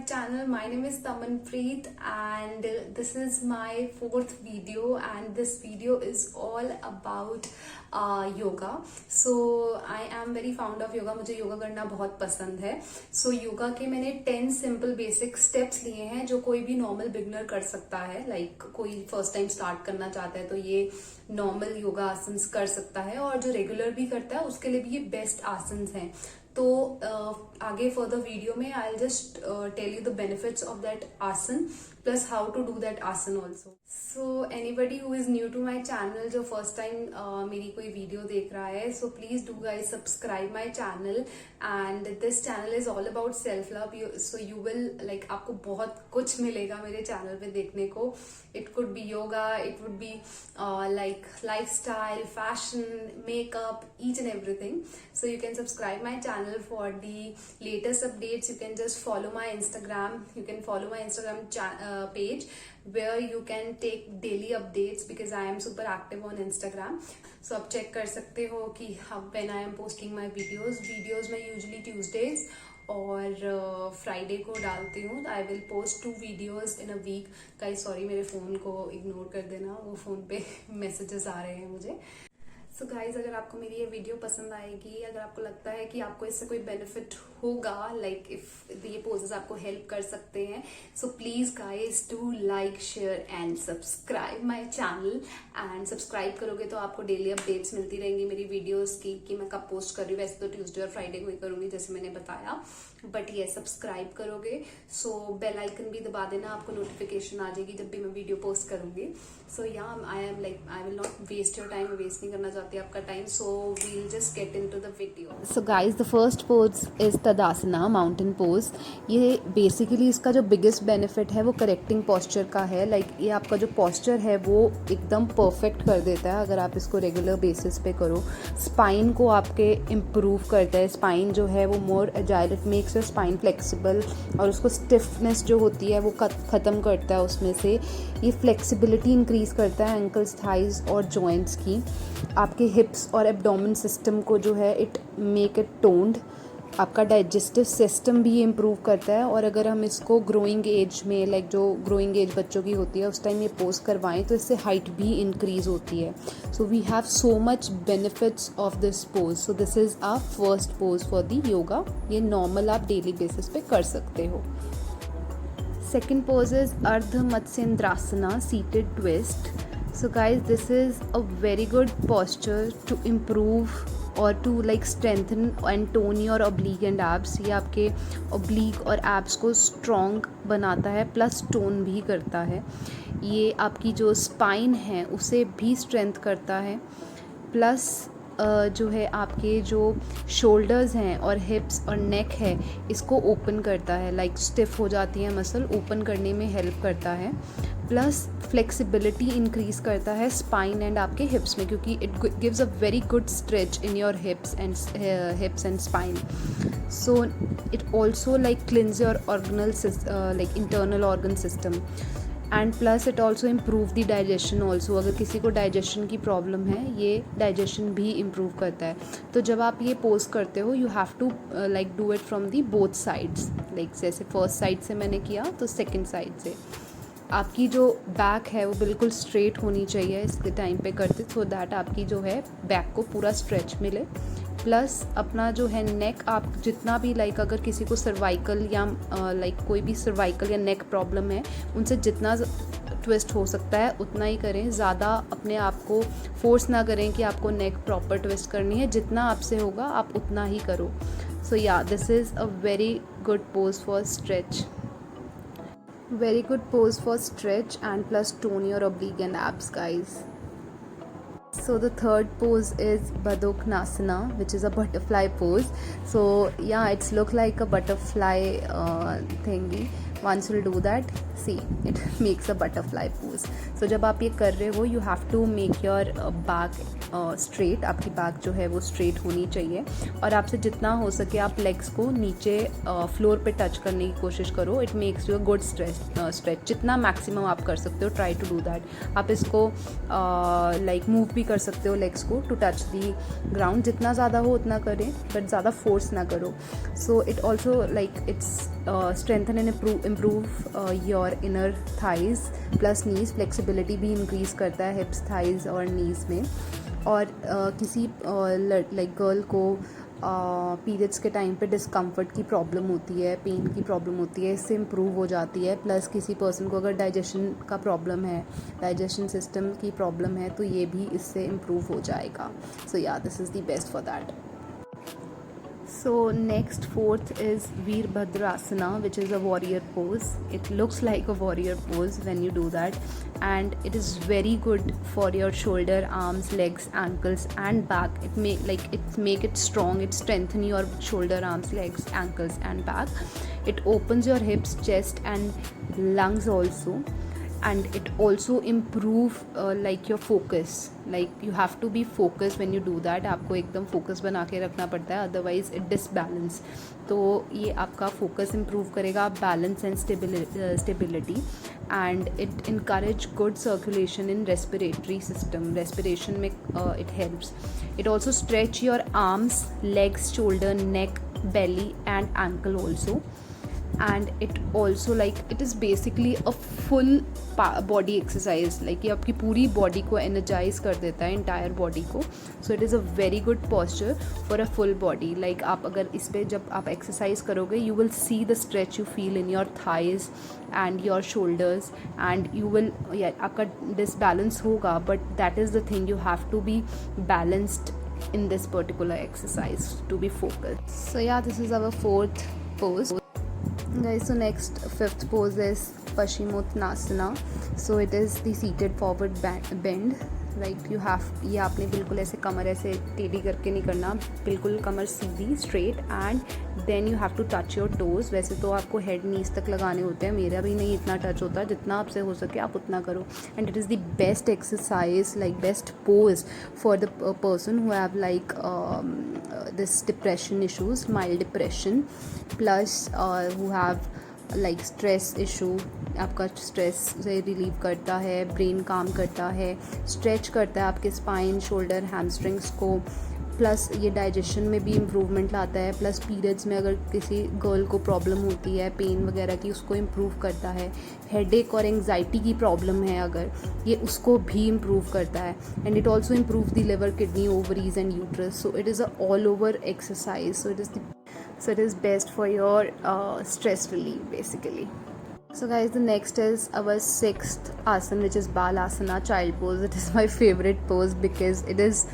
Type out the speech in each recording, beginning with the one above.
channel. My name is Tamanpreet and this is my fourth video, and this video is all about yoga. So I am very fond of yoga. मुझे योगा करना बहुत पसंद है. So yoga के मैंने 10 simple basic steps लिए हैं जो कोई भी normal beginner कर सकता है. Like कोई first time start करना चाहता है तो ये normal योगा आसन्स कर सकता है, और जो रेगुलर भी करता है उसके लिए भी ये बेस्ट आसन्स हैं. तो आगे फर्दर वीडियो में I will just tell you the benefits of that asana plus how to do that asana also. So anybody who is new to my channel, जो फर्स्ट टाइम मेरी कोई वीडियो देख रहा है, so please do guys subscribe my channel. And this channel is all about self love. So you will like, आपको बहुत कुछ मिलेगा मेरे चैनल पे देखने को. It could be yoga, it would be like lifestyle, fashion, makeup, each and everything. So you can subscribe my channel for the latest updates. You can just follow my Instagram. You can follow my Instagram page where you can take daily updates because I am super active on Instagram. So आप check कर सकते हो कि when I am posting my videos मैं usually Tuesdays और Friday को डालती हूँ. I will post 2 videos in a week. Guys sorry, मेरे फ़ोन को इग्नोर कर देना, वो फ़ोन पे मैसेजेस आ रहे हैं मुझे. सो गाइज, अगर आपको मेरी ये वीडियो पसंद आएगी, अगर आपको लगता है कि आपको इससे कोई बेनिफिट होगा, लाइक इफ ये पोजेस आपको हेल्प कर सकते हैं, so please guys do like, share and subscribe my channel. And subscribe करोगे तो आपको डेली अपडेट्स मिलती रहेंगी मेरी वीडियोस की कि मैं कब पोस्ट कर रही हूँ. वैसे तो ट्यूसडे और फ्राइडे को ही करूंगी जैसे मैंने बताया, बट ये सब्सक्राइब करोगे. सो बेल आइकन भी दबा देना, आपको नोटिफिकेशन आ जाएगी जब भी मैं वीडियो पोस्ट करूंगी. So yeah I will not waste your time, waste नहीं करना चाहती आपका time. So we'll just get into the video. So guys, the first pose is Tadasana, mountain pose. ये बेसिकली इसका जो बिगेस्ट बेनिफिट है वो करेक्टिंग पॉस्चर का है. लाइक ये आपका जो पॉस्चर है वो एकदम परफेक्ट कर देता है अगर आप इसको रेगुलर बेसिस पे करो. स्पाइन को आपके इम्प्रूव करता है. स्पाइन जो है वो more agile, it makes your spine flexible, और उसको स्टिफनेस जो होती है वो ख़त्म करता है उसमें से. ये फ्लेक्सिबिलिटी इंक्रीज़ करता है एंकल्स, थाइज और जॉइंट्स की. आपके हिप्स और एब्डोमेन सिस्टम को जो है इट मेक इट टोन्ड. आपका डाइजेस्टिव सिस्टम भी इम्प्रूव करता है. और अगर हम इसको ग्रोइंग एज में, लाइक जो ग्रोइंग एज बच्चों की होती है, उस टाइम ये पोज करवाएं तो इससे हाइट भी इंक्रीज़ होती है. So we have so much benefits of this pose. So this is a first pose for the yoga. ये नॉर्मल आप डेली बेसिस पे कर सकते हो. Second pose is Ardha Matsyendrasana, seated twist. So guys, this is a very good posture to improve or to like strengthen and tone your oblique and abs. ये आपके oblique और abs को strong बनाता है, प्लस टोन भी करता है. ये आपकी जो स्पाइन है उसे भी स्ट्रेंथ करता है, प्लस जो है आपके जो शोल्डर्स हैं और हिप्स और नेक है इसको ओपन करता है. लाइक स्टिफ हो जाती है मसल, ओपन करने में हेल्प करता है. प्लस फ्लेक्सिबिलिटी इंक्रीज़ करता है स्पाइन एंड आपके हिप्स में, क्योंकि it gives a very good stretch in your hips and spine. So it also like kilns your ऑर्गनल like internal organ system. And plus it also improve the digestion also. अगर किसी को digestion की problem है, ये digestion भी improve करता है. तो जब आप ये पोज करते हो, you have to like do it from the both sides. Like जैसे फर्स्ट साइड से मैंने किया तो सेकेंड साइड से. आपकी जो बैक है वो बिल्कुल स्ट्रेट होनी चाहिए इसके टाइम पे करते, सो दैट आपकी जो है बैक को पूरा स्ट्रेच मिले. प्लस अपना जो है नेक, आप जितना भी लाइक अगर किसी को सर्वाइकल या लाइक कोई भी सर्वाइकल या नेक प्रॉब्लम है, उनसे जितना ट्विस्ट हो सकता है उतना ही करें. ज़्यादा अपने आप को फोर्स ना करें कि आपको नेक प्रॉपर ट्विस्ट करनी है. जितना आपसे होगा आप उतना ही करो. सो yeah, this is a very good pose for stretch. Very good pose for stretch and plus tone your oblique and abs, guys. So the third pose is Baddhakasana, which is a butterfly pose. So yeah, it's look like a butterfly thingy. Once you do that, see, it makes a butterfly pose. So जब आप ये कर रहे हो, you have to make your back straight. आपकी back जो है वो straight होनी चाहिए, और आपसे जितना हो सके आप legs को नीचे फ्लोर पे टच करने की कोशिश करो. It makes you a good stretch. जितना मैक्सिमम आप कर सकते हो, try to do that. आप इसको like move भी कर सकते हो legs को to touch the ground. जितना ज़्यादा हो उतना करें, but ज़्यादा force ना करो. So it also like it's strengthen and improve your inner thighs plus knees. Flexibility भी इंक्रीज़ करता है हिप्स, थाइज और नीज़ में. और किसी लाइक गर्ल को पीरियड्स के टाइम पे डिस्कम्फर्ट की प्रॉब्लम होती है, पेन की प्रॉब्लम होती है, इससे इम्प्रूव हो जाती है. प्लस किसी पर्सन को अगर डाइजेशन का प्रॉब्लम है, डाइजेशन सिस्टम की प्रॉब्लम है, तो ये भी इससे इम्प्रूव हो जाएगा. सो yeah this is the best for that. So next, fourth is Veerbhadrasana, which is a warrior pose. It looks like a warrior pose when you do that, and it is very good for your shoulder, arms, legs, ankles and back. It make it strong. It strengthen your shoulder, arms, legs, ankles and back. It opens your hips, chest and lungs also. And it also improve like your focus. Like you have to be focused when you do that. आपको एकदम focus बना के रखना पड़ता है, otherwise it disbalance. तो ये आपका फोकस इम्प्रूव करेगा, balance and stability. And it encourage good circulation in respiratory system. Respiration में it helps. It also stretch your arms, legs, shoulder, neck, belly and ankle also. And it also like it is basically a full body exercise. like ये आपकी पूरी body को energize कर देता है, entire body को. so it is a very good posture for a full body. like आप अगर इस पे जब आप exercise करोगे, you will see the stretch you feel in your thighs and your shoulders, and you will आपका disbalance होगा, but that is the thing, you have to be balanced in this particular exercise to be focused. so yeah, this is our fourth pose. Guys, so next, fifth pose is Paschimottanasana. so it is the seated forward bend. like you have, ये आपने बिल्कुल ऐसे कमर ऐसे टेढ़ी करके नहीं करना, बिल्कुल कमर सीधी straight. And then you have to touch your toes. वैसे तो आपको हेड नीज तक लगाने होते हैं, मेरा भी नहीं इतना टच होता, जितना आपसे हो सके आप उतना करो. And it is the best exercise, like best pose for the person who have like this depression issues, mild depression, plus who have like stress issue. आपका स्ट्रेस से रिलीव करता है, ब्रेन काम करता है, स्ट्रेच करता है आपके स्पाइन, शोल्डर, हैमस्ट्रिंग्स को. प्लस ये डाइजेशन में भी इम्प्रूवमेंट लाता है. प्लस पीरियड्स में अगर किसी गर्ल को प्रॉब्लम होती है पेन वगैरह की, उसको इम्प्रूव करता है. हेडेक और एंग्जाइटी की प्रॉब्लम है अगर, ये उसको भी इम्प्रूव करता है. And it also improve the liver, kidney, ovaries and uterus. So it is a all over exercise. So it is best for your stress relief basically. So guys, the next is our sixth asana, which is Balasana, child pose. It is my favorite pose because it is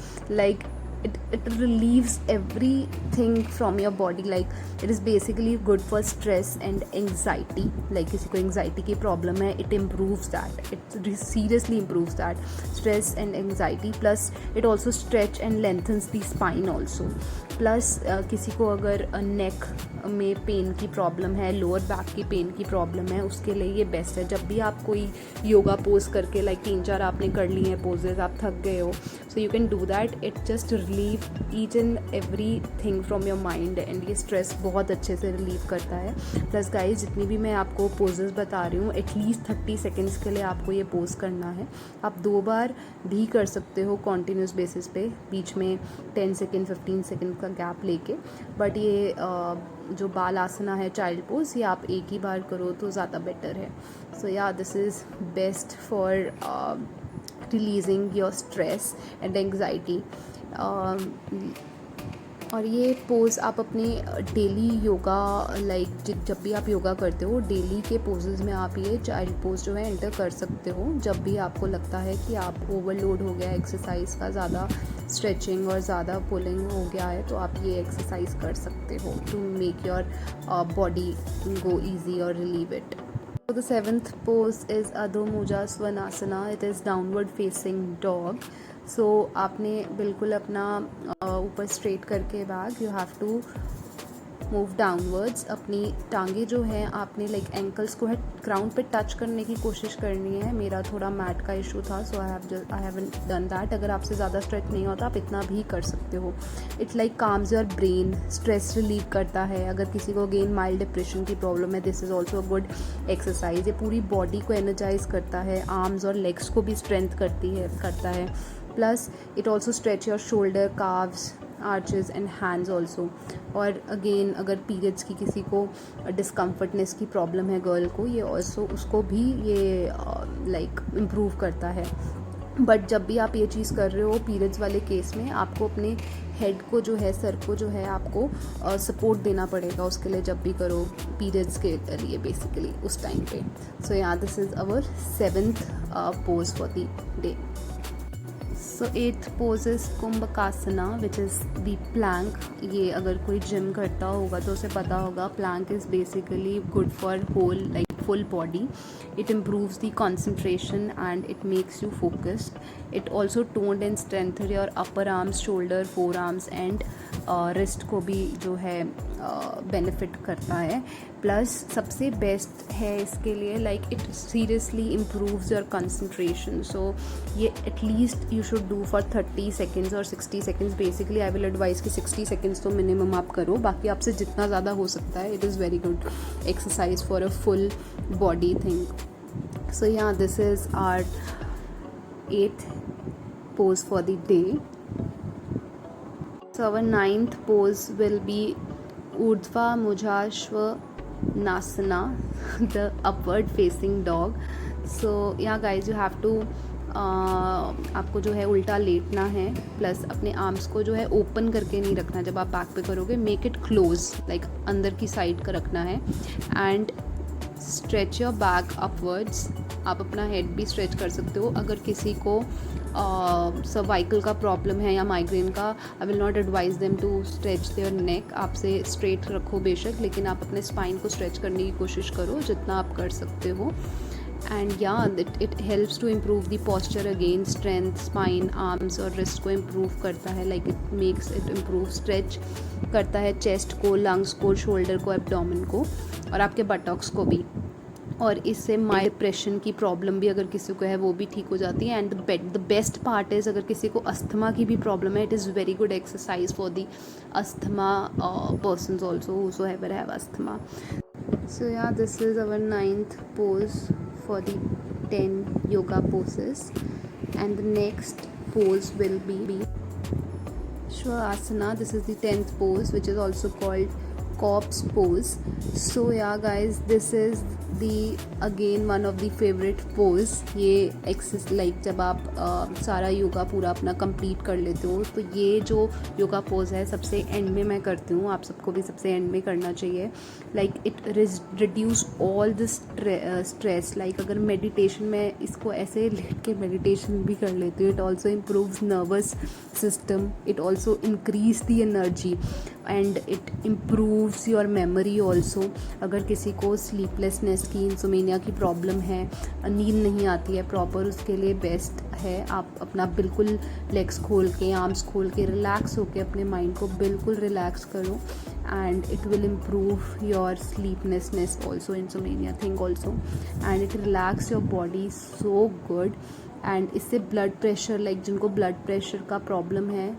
like it relieves everything from your body. like it is basically good for stress and anxiety. like किसी को anxiety की problem है, it improves that. it seriously improves that stress and anxiety. plus it also stretch and lengthens the spine also. Plus किसी को अगर नेक में pen की problem है, लोअर बैक की पेन की प्रॉब्लम है, उसके लिए ये बेस्ट है. जब भी आप कोई योगा पोज करके लाइक 3-4 आपने कर लिए हैं पोजेज, आप थक गए हो, so you can do that. It just relieve each and every thing from your mind. And ये स्ट्रेस बहुत अच्छे से रिलीव करता है. प्लस गाइज, जितनी भी मैं आपको पोजेज बता रही हूँ, एटलीस्ट 30 सेकेंड्स के लिए आपको ये पोज करना है. आप 2 बार भी कर सकते हो कॉन्टीन्यूस बेसिस पे, बीच में 10 सेकेंड 15 सेकेंड का गैप लेके. बट ये जो बाल आसना है, चाइल्ड पोज, ये आप एक ही बार करो तो ज़्यादा बेटर है. सो yeah, this is best for releasing your stress and anxiety. और ये पोज़ आप अपने डेली योगा लाइक जब भी आप योगा करते हो, डेली के पोजेज़ में आप ये चाइल्ड पोज जो है एंटर कर सकते हो. जब भी आपको लगता है कि आप ओवरलोड हो गया एक्सरसाइज का, ज़्यादा स्ट्रेचिंग और ज़्यादा पुलिंग हो गया है, तो आप ये एक्सरसाइज कर सकते हो to make your body go easy और relieve it. So the 7th pose is Adho Mujja Svanasana. It is downward facing dog. So आपने बिल्कुल अपना ऊपर स्ट्रेट करके back, you have to move downwards. अपनी टांगे जो हैं आपने लाइक एंकल्स को है ग्राउंड पे टच करने की कोशिश करनी है. मेरा थोड़ा मैट का इशू था, सो आई हैवंट डन दैट. अगर आपसे ज़्यादा स्ट्रेच नहीं होता, आप इतना भी कर सकते हो. It like calms your brain, stress relieve करता है. अगर किसी को अगेन माइल्ड डिप्रेशन की प्रॉब्लम है, this is also a good exercise. ये पूरी बॉडी को एनर्जाइज करता है, आर्म्स और लेग्स को भी स्ट्रेंथ करता है. Plus it also stretch your shoulder, calves, arches and hands also. और अगेन अगर पीरियड्स की किसी को डिस्कम्फर्टनेस की प्रॉब्लम है गर्ल को, ये ऑल्सो उसको भी ये लाइक इम्प्रूव करता है। बट जब भी आप ये चीज़ कर रहे हो पीरियड्स वाले केस में, आपको अपने हेड को जो है, सर को जो है, आपको सपोर्ट देना पड़ेगा उसके लिए, जब भी करो पीरियड्स के लिए बेसिकली उस टाइम पे। So yeah this is our 7th pose for the day. So 8th pose is Kumbhakasana which is the plank. ये अगर कोई जिम करता होगा तो उसे पता होगा, plank is basically good for whole like full body. It improves the concentration and it makes you focused. It also toned and strengthen your upper arms, shoulder, forearms and wrist को भी जो है बेनिफिट करता है। Plus सबसे best है इसके लिए, like it seriously improves your concentration. So ये at least you should do for 30 seconds और 60 seconds. Basically I will advise कि 60 सेकेंड्स तो मिनिमम आप करो, बाकी आपसे जितना ज़्यादा हो सकता है। It is very good exercise for a full body thing. So yeah, this is our 8th pose for the day. So our 9th pose will be Urdhva Mujasvanasana, the upward facing dog. So yeah guys, you have to आपको जो है उल्टा लेटना है, plus अपने arms को जो है ओपन करके नहीं रखना। जब आप बैक पे करोगे मेक इट क्लोज, लाइक अंदर की साइड का रखना है। And stretch your back upwards. आप अपना हेड भी स्ट्रेच कर सकते हो। अगर किसी को सर्वाइकल का प्रॉब्लम है या माइग्रेन का, I will not advise them to stretch their neck. आपसे स्ट्रेट रखो बेशक, लेकिन आप अपने स्पाइन को स्ट्रेच करने की कोशिश करो जितना आप कर सकते हो। एंड या it helps to improve the posture again, strength, spine, arms और रिस्ट को इम्प्रूव करता है। Like it makes it improve, stretch करता है चेस्ट को, लंग्स को, शोल्डर को, एब्डोमेन को और आपके बटॉक्स को भी। और इससे माइल्ड डिप्रेशन की प्रॉब्लम भी अगर किसी को है वो भी ठीक हो जाती है। And the best part is, अगर किसी को अस्थमा की भी प्रॉब्लम है, it is very good exercise for the asthma persons also who have asthma. So yeah, this is our 9th pose for the 10 yoga poses, and the next pose will be Shavasana. This is the 10th pose, which is also called corpse pose. So yeah guys, this is the again one of the favorite pose. ये exercise like जब आप सारा योगा पूरा अपना complete कर लेते हो, तो ये जो योगा पोज है सबसे एंड में मैं करती हूँ। आप सबको भी सबसे एंड में करना चाहिए। Like it reduce all the stress. Like अगर मेडिटेशन में इसको ऐसे लेट के मेडिटेशन भी कर लेती हूँ, it also improves nervous system, it also increase the energy and it improves your memory also. अगर किसी को स्लीपलेसनेस की, इंसोमेनिया की प्रॉब्लम है, नींद नहीं आती है प्रॉपर, उसके लिए बेस्ट है। आप अपना बिल्कुल लेग्स खोल के, आर्म्स खोल के, रिलैक्स होके अपने माइंड को बिल्कुल रिलैक्स करो and it will improve your sleeplessness also, insomnia thing also, and it relax your body so good. And इससे ब्लड प्रेशर, लाइक जिनको ब्लड प्रेशर का प्रॉब्लम है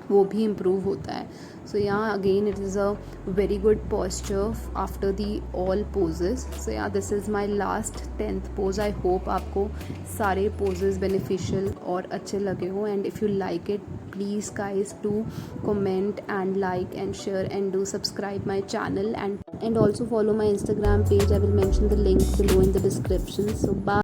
वो भी इम्प्रूव होता है। सो यहाँ again it is a very good posture after the all poses. So यहाँ this is my last 10th pose. I hope आपको सारे पोजेज बेनिफिशियल और अच्छे लगे हो। And if you like it, please guys do comment and like and share and do subscribe my channel and also follow my Instagram page. I will mention the link below in the description. So bye.